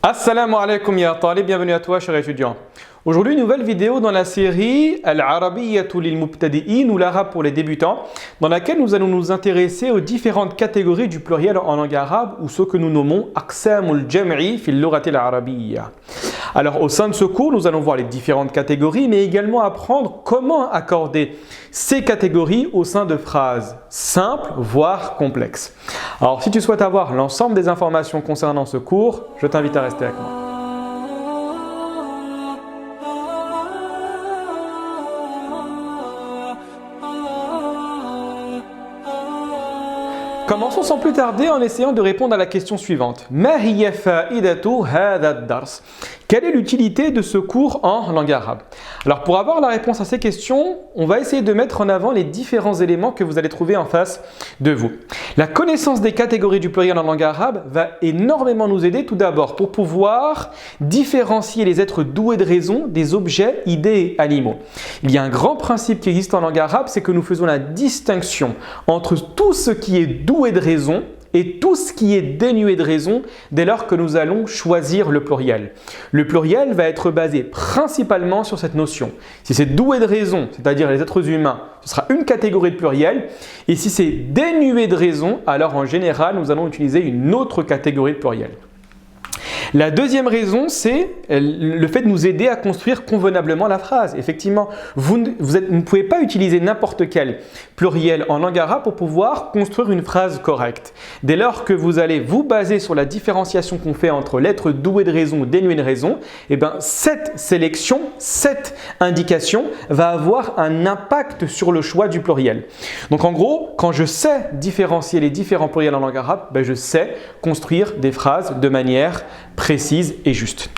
Assalamu alaikum ya talib, bienvenue à toi cher étudiant. Aujourd'hui, une nouvelle vidéo dans la série Al-Arabiyyatu lil Mubtadi'in ou l'arabe pour les débutants, dans laquelle nous allons nous intéresser aux différentes catégories du pluriel en langue arabe ou ce que nous nommons Aqsamul Jam'i fil Lughati al-Arabiyya. Alors au sein de ce cours, nous allons voir les différentes catégories, mais également apprendre comment accorder ces catégories au sein de phrases simples, voire complexes. Alors si tu souhaites avoir l'ensemble des informations concernant ce cours, je t'invite à rester avec moi. Commençons sans plus tarder en essayant de répondre à la question suivante. Ma hiya fa'idatu hadha ad-dars? Quelle est l'utilité de ce cours en langue arabe? Alors pour avoir la réponse à ces questions, on va essayer de mettre en avant les différents éléments que vous allez trouver en face de vous. La connaissance des catégories du pluriel en langue arabe va énormément nous aider tout d'abord pour pouvoir différencier les êtres doués de raison des objets, idées et animaux. Il y a un grand principe qui existe en langue arabe, c'est que nous faisons la distinction entre tout ce qui est doué de raison et tout ce qui est dénué de raison dès lors que nous allons choisir le pluriel. Le pluriel va être basé principalement sur cette notion. Si c'est doué de raison, c'est-à-dire les êtres humains, ce sera une catégorie de pluriel. Et si c'est dénué de raison, alors en général, nous allons utiliser une autre catégorie de pluriel. La deuxième raison, c'est le fait de nous aider à construire convenablement la phrase. Effectivement, vous ne pouvez pas utiliser n'importe quel pluriel en langue arabe pour pouvoir construire une phrase correcte. Dès lors que vous allez vous baser sur la différenciation qu'on fait entre l'être doué de raison ou dénué de raison, cette sélection, cette indication va avoir un impact sur le choix du pluriel. Donc en gros, quand je sais différencier les différents pluriels en langue arabe, je sais construire des phrases de manière précise et juste.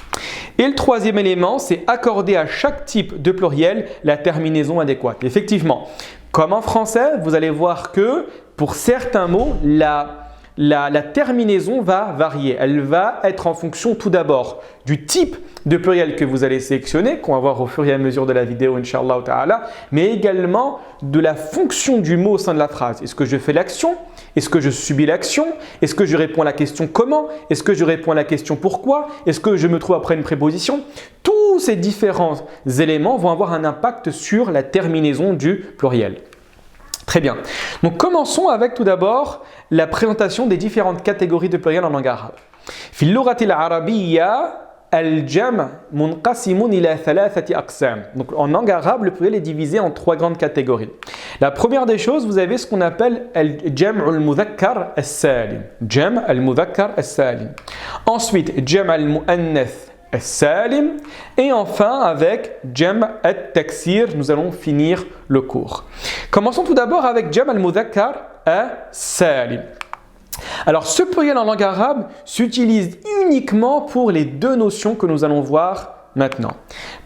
Et le troisième élément, c'est accorder à chaque type de pluriel la terminaison adéquate. Effectivement, comme en français, vous allez voir que pour certains mots, la terminaison va varier. Elle va être en fonction tout d'abord du type de pluriel que vous allez sélectionner, qu'on va voir au fur et à mesure de la vidéo, Inch'Allah ta'ala, mais également de la fonction du mot au sein de la phrase. Est-ce que je fais l'action? Est-ce que je subis l'action? Est-ce que je réponds à la question comment? Est-ce que je réponds à la question pourquoi? Est-ce que je me trouve après une préposition? Tous ces différents éléments vont avoir un impact sur la terminaison du pluriel. Très bien. Donc commençons avec tout d'abord la présentation des différentes catégories de pluriel en langue arabe. Fil lughati al-arabiyya al-jam' munqasimun ila thalathati aqsam. Donc en langue arabe, le pluriel est divisé en trois grandes catégories. La première des choses, vous avez ce qu'on appelle al-jam' al-mudhakkar as-salim. Jam' al-mudhakkar as-salim. Ensuite, jam' al-muannath Salim, et enfin avec Jam' al-Taksir, nous allons finir le cours. Commençons tout d'abord avec Jam' al-Mudhakkar as-Salim. Alors ce pluriel en langue arabe s'utilise uniquement pour les deux notions que nous allons voir maintenant.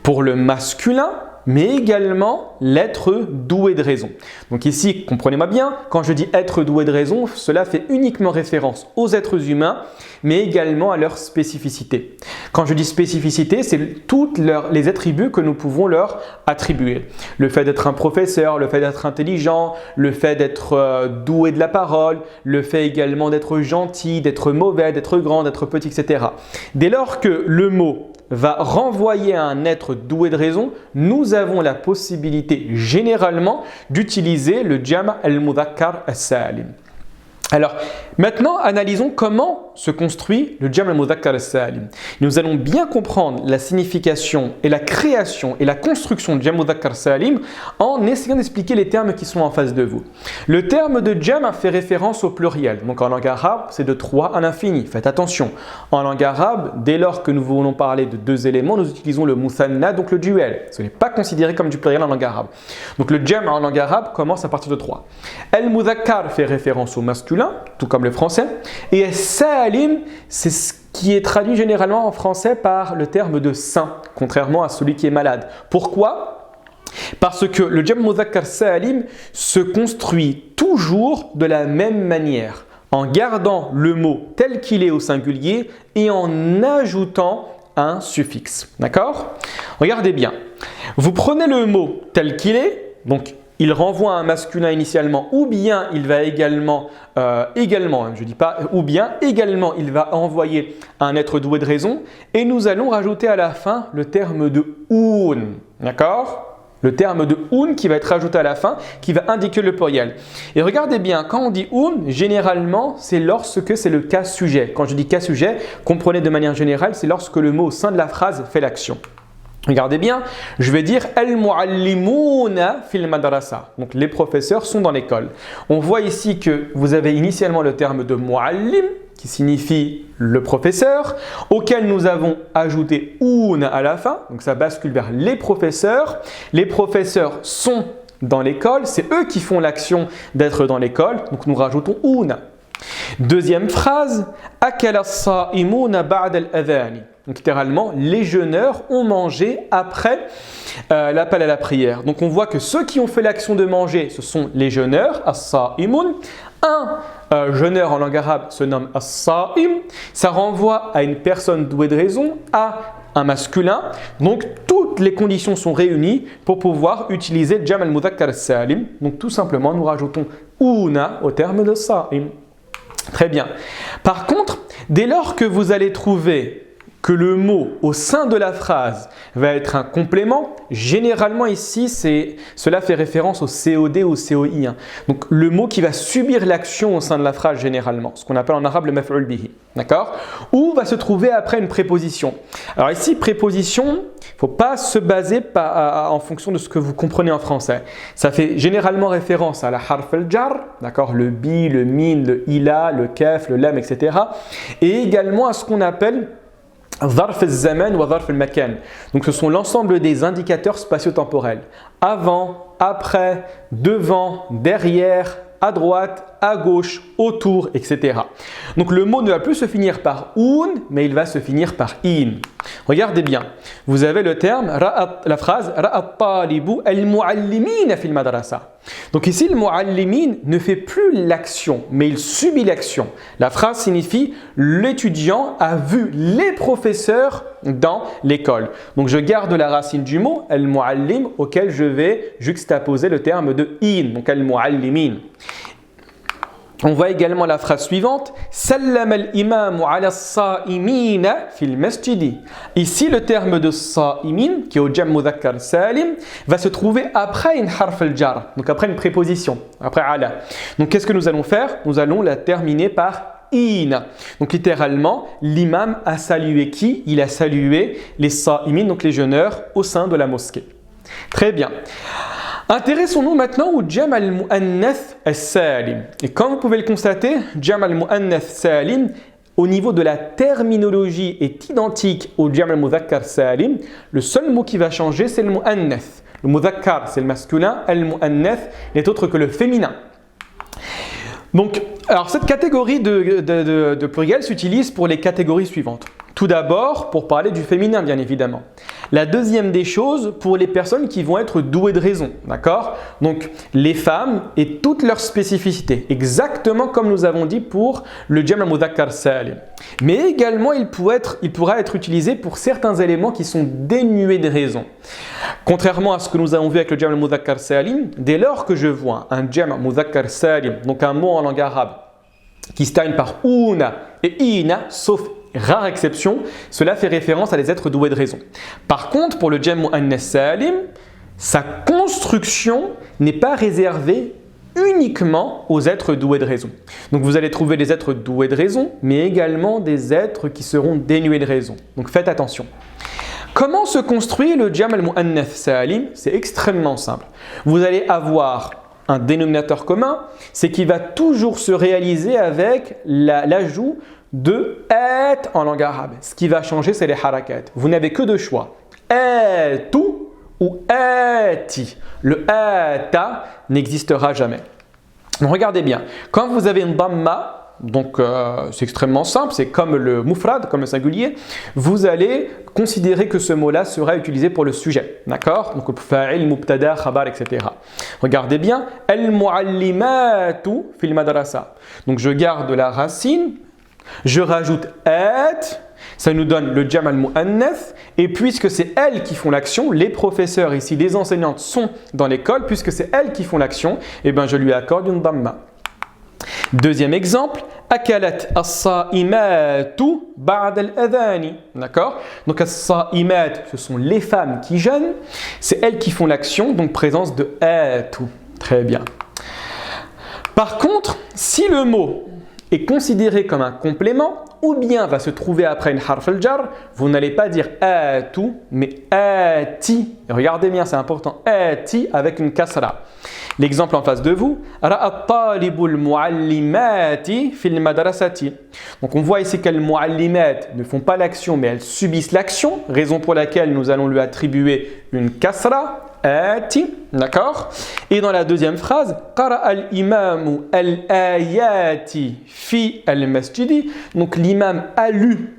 Pour le masculin, mais également l'être doué de raison. Donc ici, comprenez-moi bien, quand je dis être doué de raison, cela fait uniquement référence aux êtres humains, mais également à leur spécificité. Quand je dis spécificité, c'est toutes les attributs que nous pouvons leur attribuer. Le fait d'être un professeur, le fait d'être intelligent, le fait d'être doué de la parole, le fait également d'être gentil, d'être mauvais, d'être grand, d'être petit, etc. Dès lors que le mot va renvoyer à un être doué de raison, nous avons la possibilité généralement d'utiliser le jam' al-mudhakkar as-salim. Alors maintenant, analysons comment se construit le jam' al-mudhakkar as-salim. Nous allons bien comprendre la signification et la création et la construction du jam' al-mudhakkar as-salim en essayant d'expliquer les termes qui sont en face de vous. Le terme de jam' fait référence au pluriel. Donc en langue arabe, c'est de 3 à l'infini. Faites attention. En langue arabe, dès lors que nous voulons parler de deux éléments, nous utilisons le muthanna, donc le duel. Ce n'est pas considéré comme du pluriel en langue arabe. Donc le jam' en langue arabe commence à partir de 3. Al-mudhakkar fait référence au masculin, tout comme le français. Et Salim, c'est ce qui est traduit généralement en français par le terme de saint, contrairement à celui qui est malade. Pourquoi? Parce que le jam' mudhakkar salim se construit toujours de la même manière, en gardant le mot tel qu'il est au singulier et en ajoutant un suffixe. D'accord? Regardez bien. Vous prenez le mot tel qu'il est, donc il renvoie à un masculin initialement, ou bien il va également, je dis pas, ou bien également il va envoyer un être doué de raison, et nous allons rajouter à la fin le terme de un, d'accord? Le terme de un qui va être rajouté à la fin, qui va indiquer le pluriel. Et regardez bien, quand on dit un, généralement, c'est lorsque c'est le cas sujet. Quand je dis cas sujet, comprenez de manière générale, c'est lorsque le mot au sein de la phrase fait l'action. Regardez bien, je vais dire al-mu'allimuna fil madrasa. Donc les professeurs sont dans l'école. On voit ici que vous avez initialement le terme de mu'allim qui signifie le professeur, auquel nous avons ajouté un à la fin. Donc ça bascule vers les professeurs. Les professeurs sont dans l'école, c'est eux qui font l'action d'être dans l'école. Donc nous rajoutons un. Deuxième phrase, akala as-sa'imuna ba'da al-adhani. Donc littéralement, les jeûneurs ont mangé après l'appel à la prière. Donc on voit que ceux qui ont fait l'action de manger, ce sont les jeûneurs, as-sa'imun. Un jeûneur en langue arabe se nomme as-sa'im. Ça renvoie à une personne douée de raison, à un masculin. Donc toutes les conditions sont réunies pour pouvoir utiliser le jam' al-mudhakkar salim. Donc tout simplement, nous rajoutons una au terme de sa'im. Très bien. Par contre, dès lors que vous allez trouver que le mot au sein de la phrase va être un complément, généralement ici, cela fait référence au COD ou au COI. Donc le mot qui va subir l'action au sein de la phrase généralement, ce qu'on appelle en arabe le maf'ul bihi, d'accord? Ou va se trouver après une préposition. Alors ici, préposition, il ne faut pas se baser en fonction de ce que vous comprenez en français. Ça fait généralement référence à la harf al-jar, d'accord? Le bi, le min, le ila, le kaf, le lam, etc. Et également à ce qu'on appelle Zarf al-zaman ou zarf al-makan. Donc ce sont l'ensemble des indicateurs spatio-temporels. Avant, après, devant, derrière, à droite, à gauche, autour, etc. Donc le mot ne va plus se finir par un, mais il va se finir par in. Regardez bien, vous avez le terme, la phrase ra'at talibu al-mu'allimin fil madrasa. Donc ici, le mu'allimin ne fait plus l'action, mais il subit l'action. La phrase signifie l'étudiant a vu les professeurs dans l'école. Donc je garde la racine du mot al-mu'allim auquel je vais juxtaposer le terme de in, donc al-mu'allimin. On voit également la phrase suivante, Sallam al-imamu ala as-sa'imina fil masjidi. Ici, le terme de sa'imin, qui est au jam' mudhakkar salim, va se trouver après une harf al-jar, donc après une préposition, après ala. Donc qu'est-ce que nous allons faire? Nous allons la terminer par in. Donc littéralement, l'imam a salué qui? Il a salué les sa'imin, donc les jeûneurs, au sein de la mosquée. Très bien. Intéressons-nous maintenant au jam' al-mu'annath as-salim. Et comme vous pouvez le constater, jam' al-mu'annath salim, au niveau de la terminologie, est identique au jam' al-mudhakkar salim. Le seul mot qui va changer, c'est le mu'annath. Le mudhakkar, c'est le masculin, al-mu'annath n'est autre que le féminin. Donc, alors cette catégorie de pluriel s'utilise pour les catégories suivantes. Tout d'abord, pour parler du féminin, bien évidemment. La deuxième des choses, pour les personnes qui vont être douées de raison, d'accord? Donc, les femmes et toutes leurs spécificités, exactement comme nous avons dit pour le jam' al-mudhakkar salim. Mais également, il pourra être utilisé pour certains éléments qui sont dénués de raison. Contrairement à ce que nous avons vu avec le jam' al-mudhakkar salim, dès lors que je vois un jam' mudhakkar salim, donc un mot en langue arabe, qui se termine par una et ina, sauf rare exception, cela fait référence à des êtres doués de raison. Par contre, pour le jam' mu'annath salim, sa construction n'est pas réservée uniquement aux êtres doués de raison. Donc vous allez trouver des êtres doués de raison, mais également des êtres qui seront dénués de raison. Donc faites attention. Comment se construit le jam' al-mu'annath salim? C'est extrêmement simple. Vous allez avoir un dénominateur commun, c'est qu'il va toujours se réaliser avec l'ajout de et en langue arabe. Ce qui va changer, c'est les harakat. Vous n'avez que deux choix. Etu ou eti. Le eta n'existera jamais. Donc regardez bien. Quand vous avez une dhamma, donc c'est extrêmement simple, c'est comme le mufrad, comme le singulier, vous allez considérer que ce mot-là sera utilisé pour le sujet. D'accord? Donc fa'il, mubtada, khabar, etc. Regardez bien. Al-mu'allimatu fil madrasa. Donc je garde la racine. Je rajoute et, ça nous donne le jam' al-mu'annath. Et puisque c'est elles qui font l'action, les professeurs ici, les enseignantes sont dans l'école, puisque c'est elles qui font l'action, eh bien je lui accorde une damma. Deuxième exemple, akalat as-sa'imatu ba'da al-adhani. D'accord? Donc as-sa'imat, ce sont les femmes qui jeûnent, c'est elles qui font l'action, donc présence de atu. Très bien. Par contre, si le mot est considéré comme un complément ou bien va se trouver après une harf al-jar, vous n'allez pas dire atu, mais ati. Regardez bien, c'est important, ati avec une kasra. L'exemple en face de vous, ra'a talibul muallimati fil madrasati. Donc on voit ici que les muallimat ne font pas l'action mais elles subissent l'action, raison pour laquelle nous allons lui attribuer une kasra, ati, d'accord? Et dans la deuxième phrase, qara al-imamu al-ayati fi al-masjidi. Donc l'imam a lu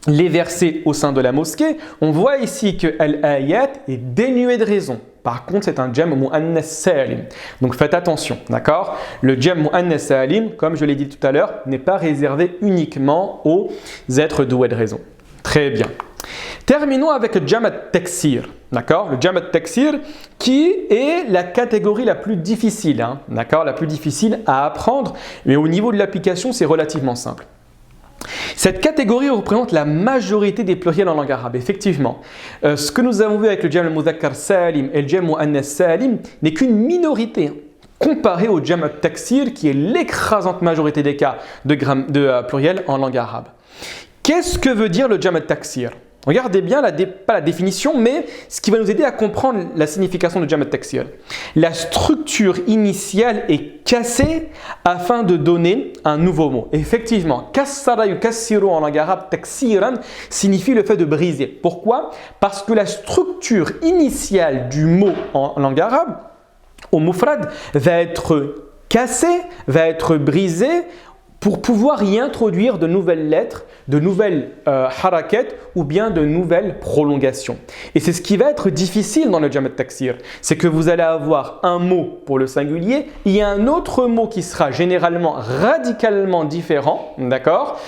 les versets au sein de la mosquée. On voit ici que al-ayat est dénué de raison. Par contre, c'est un jam' mu'annas salim. Donc faites attention, d'accord? Le jam' mu'annas salim, comme je l'ai dit tout à l'heure, n'est pas réservé uniquement aux êtres doués de raison. Très bien. Terminons avec le jam' at-taksir, d'accord? Le jam' at-taksir qui est la catégorie la plus difficile, hein, d'accord? La plus difficile à apprendre, mais au niveau de l'application, c'est relativement simple. Cette catégorie représente la majorité des pluriels en langue arabe, effectivement. Ce que nous avons vu avec le jam' al-mudhakkar salim et le jam' mu'annas salim n'est qu'une minorité comparée au jam' at-taksir qui est l'écrasante majorité des cas de pluriels en langue arabe. Qu'est-ce que veut dire le jam' at-taksir? Regardez bien, pas la définition, mais ce qui va nous aider à comprendre la signification de jam' at-taksir. La structure initiale est cassée afin de donner un nouveau mot. Effectivement, kassara yukassiru en langue arabe, taksiran signifie le fait de briser. Pourquoi? Parce que la structure initiale du mot en langue arabe, au mufrad, va être cassée, va être brisée, pour pouvoir y introduire de nouvelles lettres, de nouvelles harakat ou bien de nouvelles prolongations. Et c'est ce qui va être difficile dans le jam' at-taksir, c'est que vous allez avoir un mot pour le singulier et un autre mot qui sera généralement radicalement différent, d'accord,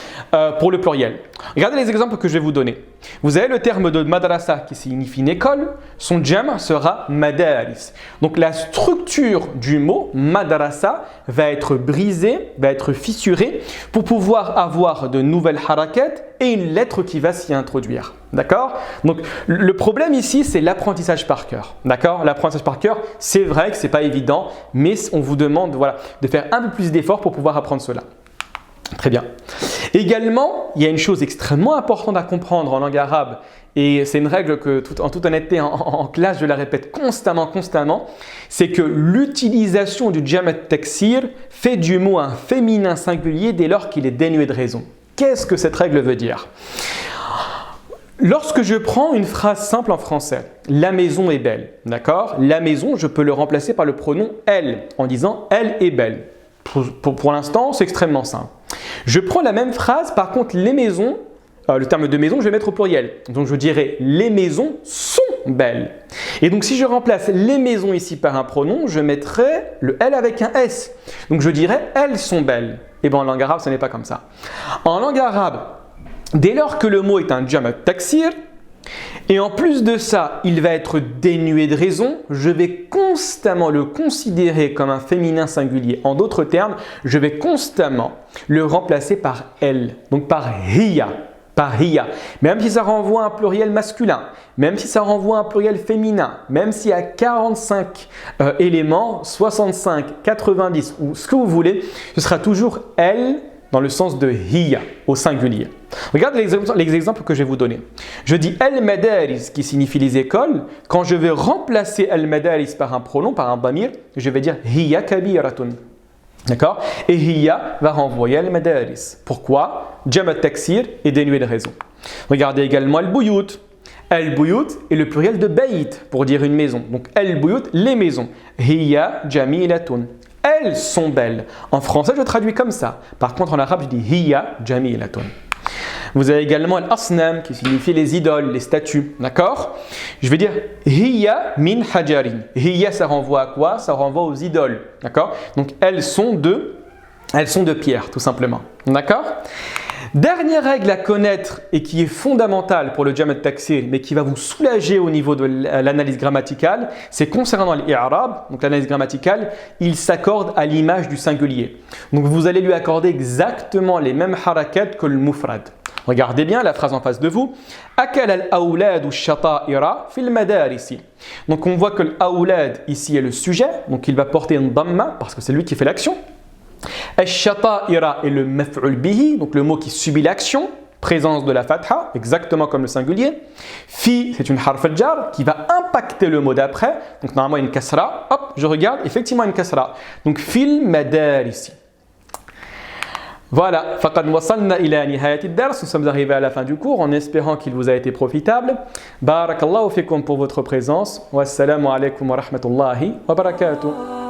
pour le pluriel. Regardez les exemples que je vais vous donner. Vous avez le terme de madrasa qui signifie une école, son jam' sera madaris. Donc la structure du mot madrasa va être brisée, va être fissurée pour pouvoir avoir de nouvelles harakat et une lettre qui va s'y introduire. D'accord? Donc le problème ici, c'est l'apprentissage par cœur. D'accord? L'apprentissage par cœur, c'est vrai que ce n'est pas évident, mais on vous demande de faire un peu plus d'efforts pour pouvoir apprendre cela. Très bien. Également, il y a une chose extrêmement importante à comprendre en langue arabe, et c'est une règle que, en toute honnêteté, en classe, je la répète constamment, c'est que l'utilisation du jam' at-taksir fait du mot un féminin singulier dès lors qu'il est dénué de raison. Qu'est-ce que cette règle veut dire? Lorsque je prends une phrase simple en français, la maison est belle, d'accord? La maison, je peux le remplacer par le pronom elle, en disant elle est belle. Pour l'instant, c'est extrêmement simple. Je prends la même phrase, par contre, les maisons, le terme de maison, je vais mettre au pluriel. Donc, je dirais les maisons sont belles. Et donc, si je remplace les maisons ici par un pronom, je mettrai le L avec un S. Donc, je dirais elles sont belles. Et bien, en langue arabe, ce n'est pas comme ça. En langue arabe, dès lors que le mot est un jam' at-taksir, et en plus de ça, il va être dénué de raison, je vais constamment le considérer comme un féminin singulier. En d'autres termes, je vais constamment le remplacer par elle, donc par hiya. Même si ça renvoie à un pluriel masculin, même si ça renvoie à un pluriel féminin, même s'il y a 45 éléments, 65, 90 ou ce que vous voulez, ce sera toujours elle dans le sens de hiya au singulier. Regardez les exemples que je vais vous donner. Je dis al-madaris qui signifie les écoles. Quand je vais remplacer al-madaris par un pronom, par un damir, je vais dire hiya kabiratun. D'accord? Et hiya va renvoyer al-madaris. Pourquoi? Jam' at-taksir est dénué de raison. Regardez également al-buyut. Al-buyut est le pluriel de bayt pour dire une maison. Donc al-buyut, les maisons. Hiya jamilatun. Elles sont belles. En français, je traduis comme ça. Par contre, en arabe, je dis hiya jamilatun. Vous avez également al-asnam qui signifie les idoles, les statues. D'accord? Je vais dire hiya min hajarin. Hiya, ça renvoie à quoi? Ça renvoie aux idoles. D'accord? Donc, elles sont de pierre, tout simplement. D'accord? Dernière règle à connaître et qui est fondamentale pour le jam' al-taksir, mais qui va vous soulager au niveau de l'analyse grammaticale, c'est concernant l'i'rab. Donc l'analyse grammaticale, il s'accorde à l'image du singulier. Donc vous allez lui accorder exactement les mêmes harakat que le mufrad. Regardez bien la phrase en face de vous. Akal al-awlad ash-shata'ira fil madarisi. Donc on voit que l'awlad ici est le sujet, donc il va porter une dhamma parce que c'est lui qui fait l'action. Ash-shata'ira est le maf'ul bihi, donc le mot qui subit l'action, présence de la fatha, exactement comme le singulier. Fi, c'est une harf al-jar qui va impacter le mot d'après, donc normalement une kasra. Hop, je regarde, effectivement une kasra. Donc fil madarisi. Voilà, faqad wasalna ila nihayati ad-dars. Nous sommes arrivés à la fin du cours en espérant qu'il vous a été profitable. Barakallahu fikum pour votre présence. Wassalamu alaikum wa rahmatullahi wa barakatuh.